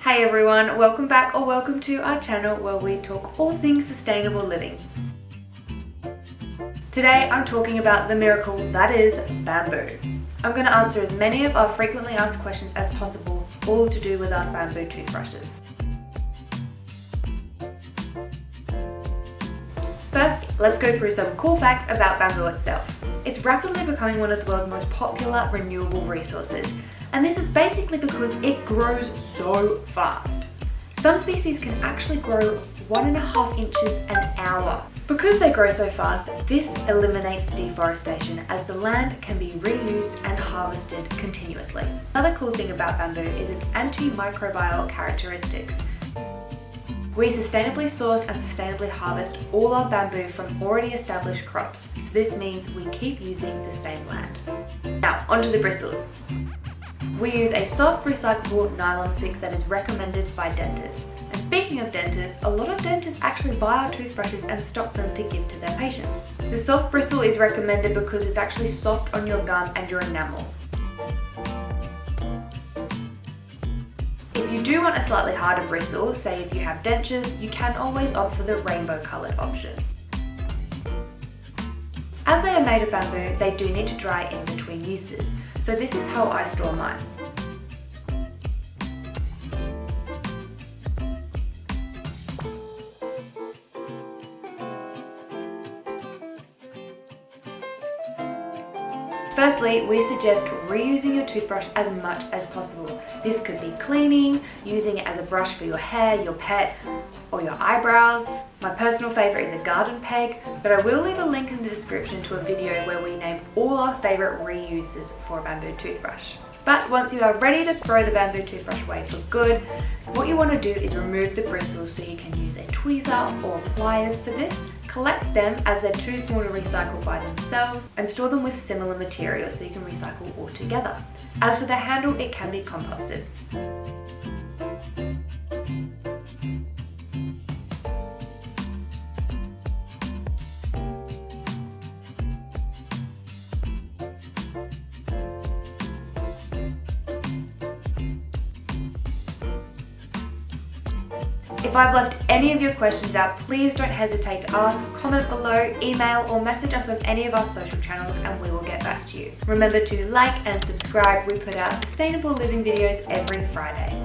Hey everyone, welcome back or welcome to our channel where we talk all things sustainable living. Today I'm talking about the miracle that is bamboo. I'm going to answer as many of our frequently asked questions as possible, all to do with our bamboo toothbrushes. First, let's go through some cool facts about bamboo itself. It's rapidly becoming one of the world's most popular renewable resources, and this is basically because it grows so fast. Some species can actually grow 1.5 inches an hour. Because they grow so fast, this eliminates deforestation as the land can be reused and harvested continuously. Another cool thing about bamboo is its antimicrobial characteristics. We sustainably source and sustainably harvest all our bamboo from already established crops, so this means we keep using the same land. Now, onto the bristles. We use a soft recyclable nylon 6 that is recommended by dentists. And speaking of dentists, a lot of dentists actually buy our toothbrushes and stock them to give to their patients. The soft bristle is recommended because it's actually soft on your gum and your enamel. If you do want a slightly harder bristle, say if you have dentures, you can always opt for the rainbow coloured option. As they are made of bamboo, they do need to dry in between uses, so this is how I store mine. Firstly, we suggest reusing your toothbrush as much as possible. This could be cleaning, using it as a brush for your hair, your pet, or your eyebrows. My personal favourite is a garden peg, but I will leave a link in the description to a video where we name all our favourite reuses for a bamboo toothbrush. But once you are ready to throw the bamboo toothbrush away for good, what you want to do is remove the bristles so you can use a tweezer or pliers for this. Collect them as they're too small to recycle by themselves and store them with similar materials so you can recycle all together. As for the handle, it can be composted. If I've left any of your questions out, please don't hesitate to ask, comment below, email or message us on any of our social channels and we will get back to you. Remember to like and subscribe. We put out sustainable living videos every Friday.